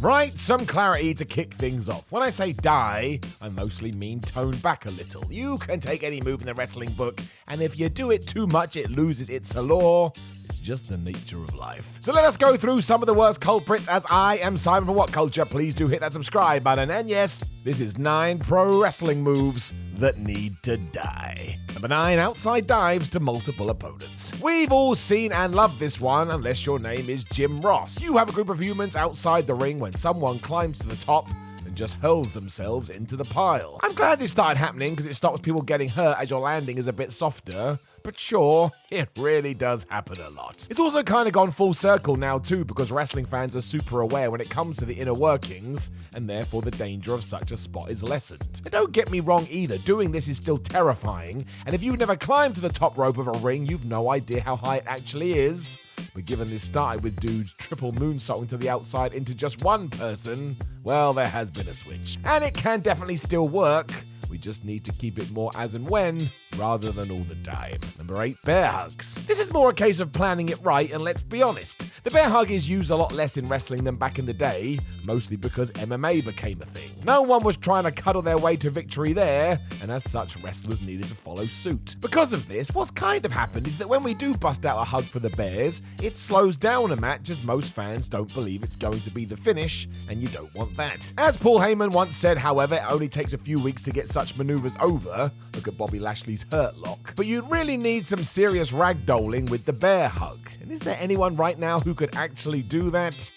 Right, some clarity to kick things off. When I say die, I mostly mean tone back a little. You can take any move in the wrestling book, and if you do it too much, it loses its allure. It's just the nature of life. So let us go through some of the worst culprits as I am Simon for What Culture. Please do hit that subscribe button. And yes, this is 9 pro wrestling moves that need to die. Number 9, outside dives to multiple opponents. We've all seen and loved this one, unless your name is Jim Ross. You have a group of humans outside the ring when someone climbs to the top and just hurls themselves into the pile. I'm glad this started happening because it stops people getting hurt as your landing is a bit softer. But sure, it really does happen a lot. It's also kind of gone full circle now too, because wrestling fans are super aware when it comes to the inner workings, and therefore the danger of such a spot is lessened. And don't get me wrong either, doing this is still terrifying, and if you've never climbed to the top rope of a ring, you've no idea how high it actually is. But given this started with dudes triple moonsaulting to the outside into just one person, well, there has been a switch. And it can definitely still work. We just need to keep it more as and when, rather than all the time. Number 8, bear hugs. This is more a case of planning it right, and let's be honest, the bear hug is used a lot less in wrestling than back in the day, mostly because MMA became a thing. No one was trying to cuddle their way to victory there, and as such, wrestlers needed to follow suit. Because of this, what's kind of happened is that when we do bust out a hug for the Bears, it slows down a match as most fans don't believe it's going to be the finish, and you don't want that. As Paul Heyman once said, however, it only takes a few weeks to get such maneuvers over. Look at Bobby Lashley's Hurt Lock. But you'd really need some serious ragdolling with the bear hug. And is there anyone right now who could actually do that?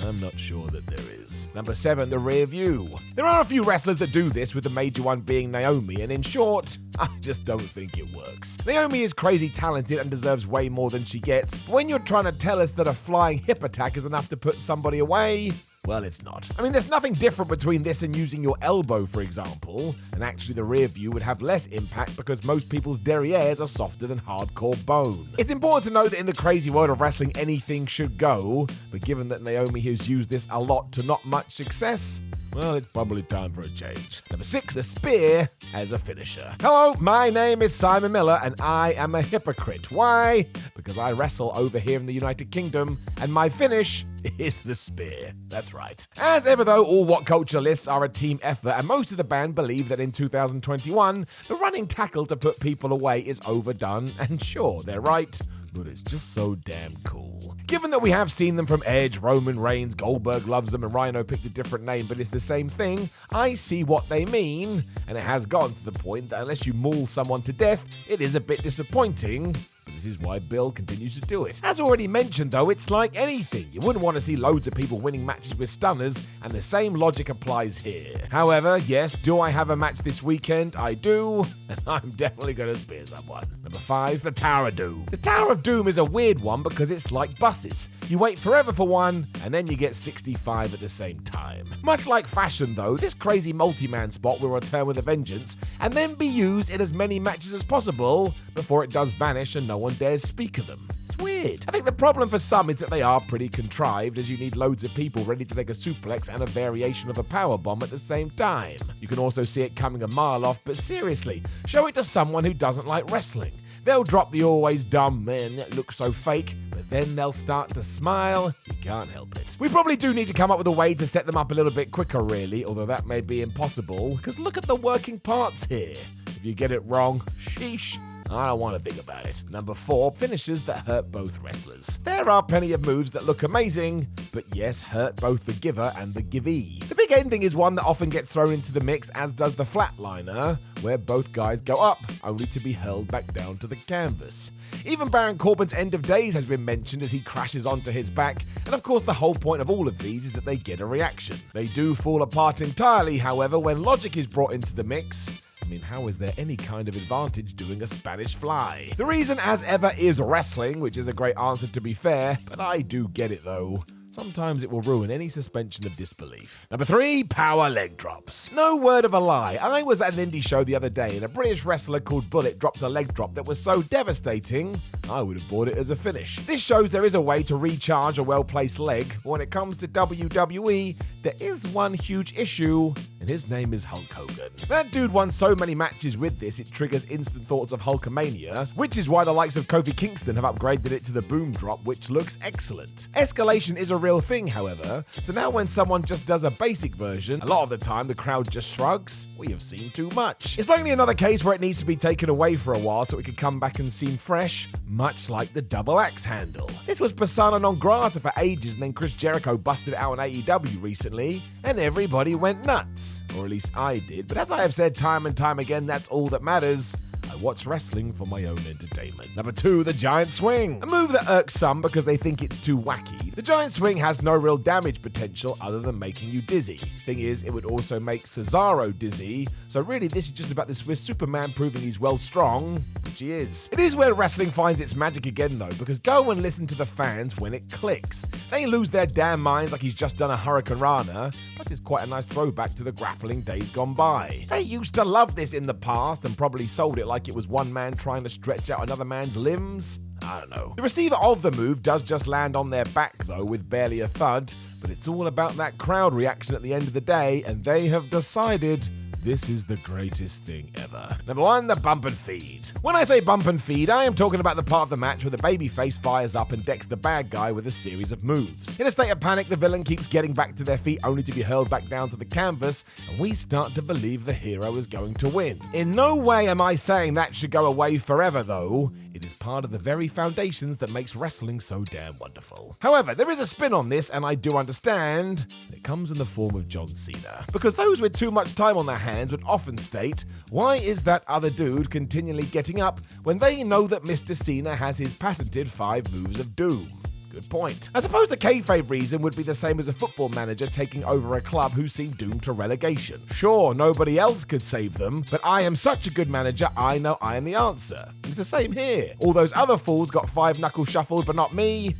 I'm not sure that there is. Number 7, the rear view. There are a few wrestlers that do this, with the major one being Naomi, and in short, I just don't think it works. Naomi is crazy talented and deserves way more than she gets, but when you're trying to tell us that a flying hip attack is enough to put somebody away, well, it's not. I mean, there's nothing different between this and using your elbow, for example, and actually the rear view would have less impact because most people's derrieres are softer than hardcore bone. It's important to know that in the crazy world of wrestling, anything should go, but given that Naomi has used this a lot to not much success, well, it's probably time for a change. Number 6, the spear as a finisher. Hello, my name is Simon Miller, and I am a hypocrite. Why? Because I wrestle over here in the United Kingdom, and my finish is the spear. That's right. As ever though, all What Culture lists are a team effort, and most of the band believe that in 2021, the running tackle to put people away is overdone, and sure, they're right, but it's just so damn cool. Given that we have seen them from Edge, Roman Reigns, Goldberg loves them, and Rhino picked a different name, but it's the same thing, I see what they mean, and it has gotten to the point that unless you maul someone to death, it is a bit disappointing. This is why Bill continues to do it. As already mentioned though, it's like anything. You wouldn't want to see loads of people winning matches with stunners, and the same logic applies here. However, yes, do I have a match this weekend? I do, and I'm definitely going to spear someone. Number 5, the Tower of Doom. The Tower of Doom is a weird one because it's like buses. You wait forever for one, and then you get 65 at the same time. Much like fashion though, this crazy multi-man spot will return with a vengeance, and then be used in as many matches as possible before it does vanish and no one dares speak of them. It's weird. I think the problem for some is that they are pretty contrived, as you need loads of people ready to take a suplex and a variation of a powerbomb at the same time. You can also see it coming a mile off, but seriously, show it to someone who doesn't like wrestling. They'll drop the always dumb, man, that looks so fake, but then they'll start to smile. You can't help it. We probably do need to come up with a way to set them up a little bit quicker, really, although that may be impossible, because look at the working parts here. If you get it wrong, sheesh. I don't want to think about it. Number 4, finishes that hurt both wrestlers. There are plenty of moves that look amazing, but yes, hurt both the giver and the givee. The big ending is one that often gets thrown into the mix, as does the flatliner, where both guys go up, only to be hurled back down to the canvas. Even Baron Corbin's End of Days has been mentioned as he crashes onto his back, and of course the whole point of all of these is that they get a reaction. They do fall apart entirely, however, when logic is brought into the mix. I mean, how is there any kind of advantage doing a Spanish fly? The reason, as ever, is wrestling, which is a great answer to be fair, but I do get it though. Sometimes it will ruin any suspension of disbelief. Number 3, power leg drops. No word of a lie, I was at an indie show the other day and a British wrestler called Bullet dropped a leg drop that was so devastating, I would have bought it as a finish. This shows there is a way to recharge a well-placed leg, but when it comes to WWE, there is one huge issue, and his name is Hulk Hogan. That dude won so many matches with this, it triggers instant thoughts of Hulkamania, which is why the likes of Kofi Kingston have upgraded it to the boom drop, which looks excellent. Escalation is a real thing, however, so now when someone just does a basic version, a lot of the time the crowd just shrugs. We have seen too much. It's likely another case where it needs to be taken away for a while so it could come back and seem fresh, much like the double axe handle. This was persona non grata for ages, and then Chris Jericho busted it out on AEW recently, and everybody went nuts. Or at least I did, but as I have said time and time again, that's all that matters. I watch wrestling for my own entertainment. Number 2, the giant swing. A move that irks some because they think it's too wacky. The giant swing has no real damage potential other than making you dizzy. Thing is, it would also make Cesaro dizzy, so really this is just about the Swiss Superman proving he's well strong, which he is. It is where wrestling finds its magic again though, because go and listen to the fans when it clicks. They lose their damn minds like he's just done a Hurricane Rana, plus it's quite a nice throwback to the grappling days gone by. They used to love this in the past and probably sold it like it was one man trying to stretch out another man's limbs. I don't know. The receiver of the move does just land on their back though with barely a thud, but it's all about that crowd reaction at the end of the day, and they have decided this is the greatest thing ever. Number 1, the bump and feed. When I say bump and feed, I am talking about the part of the match where the babyface fires up and decks the bad guy with a series of moves. In a state of panic, the villain keeps getting back to their feet only to be hurled back down to the canvas, and we start to believe the hero is going to win. In no way am I saying that should go away forever though. It is part of the very foundations that makes wrestling so damn wonderful. However, there is a spin on this, and I do understand. It comes in the form of John Cena. Because those with too much time on their hands would often state, why is that other dude continually getting up when they know that Mr. Cena has his patented 5 moves of doom? Good point. I suppose the kayfabe reason would be the same as a football manager taking over a club who seem doomed to relegation. Sure, nobody else could save them, but I am such a good manager, I know I am the answer. It's the same here. All those other fools got 5 knuckle shuffled, but not me.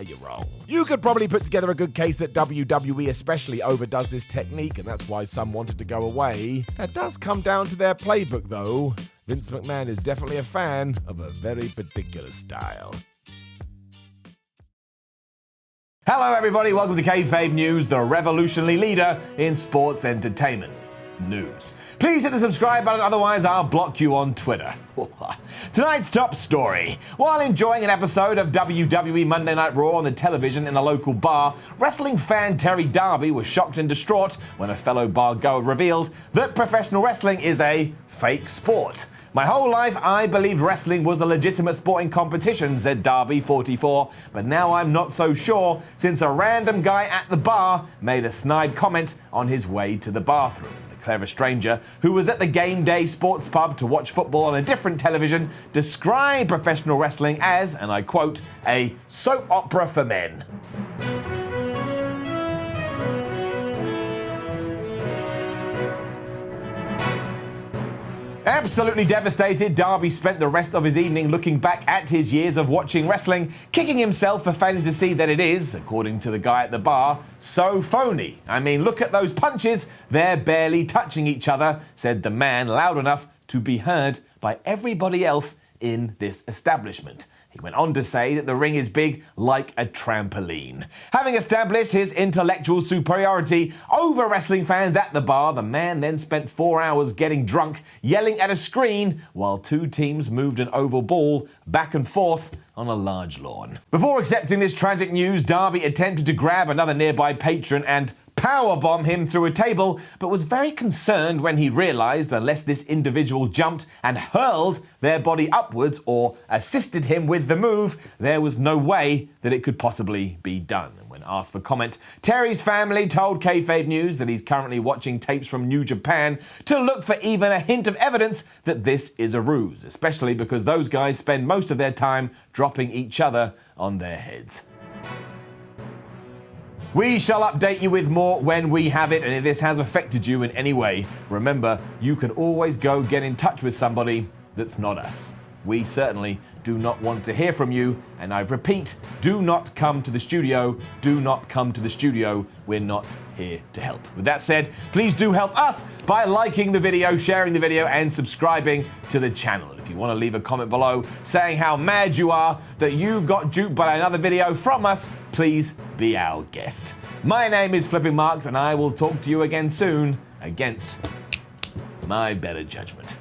You're wrong. You could probably put together a good case that WWE especially overdoes this technique, and that's why some wanted to go away. That does come down to their playbook, though. Vince McMahon is definitely a fan of a very particular style. Hello everybody, welcome to Kayfabe News, the revolutionary leader in sports entertainment news. Please hit the subscribe button, otherwise I'll block you on Twitter. Tonight's top story. While enjoying an episode of WWE Monday Night Raw on the television in a local bar, wrestling fan Terry Darby was shocked and distraught when a fellow bar-goer revealed that professional wrestling is a fake sport. My whole life, I believed wrestling was a legitimate sporting competition, said Darby, 44, but now I'm not so sure since a random guy at the bar made a snide comment on his way to the bathroom. The clever stranger, who was at the Game Day Sports Pub to watch football on a different television, described professional wrestling as, and I quote, a soap opera for men. Absolutely devastated, Darby spent the rest of his evening looking back at his years of watching wrestling, kicking himself for failing to see that it is, according to the guy at the bar, so phony. I mean, look at those punches, they're barely touching each other, said the man loud enough to be heard by everybody else in this establishment. He went on to say that the ring is big like a trampoline. Having established his intellectual superiority over wrestling fans at the bar, the man then spent 4 hours getting drunk, yelling at a screen, while 2 teams moved an oval ball back and forth on a large lawn. Before accepting this tragic news, Darby attempted to grab another nearby patron and powerbomb him through a table, but was very concerned when he realized unless this individual jumped and hurled their body upwards or assisted him with the move, there was no way that it could possibly be done. And when asked for comment, Terry's family told Kayfabe News that he's currently watching tapes from New Japan to look for even a hint of evidence that this is a ruse, especially because those guys spend most of their time dropping each other on their heads. We shall update you with more when we have it, and if this has affected you in any way, remember, you can always go get in touch with somebody that's not us. We certainly do not want to hear from you, and I repeat, do not come to the studio. Do not come to the studio. We're not here to help. With that said, please do help us by liking the video, sharing the video, and subscribing to the channel. If you want to leave a comment below saying how mad you are that you got duped by another video from us, please be our guest. My name is Flipping Marks, and I will talk to you again soon against my better judgment.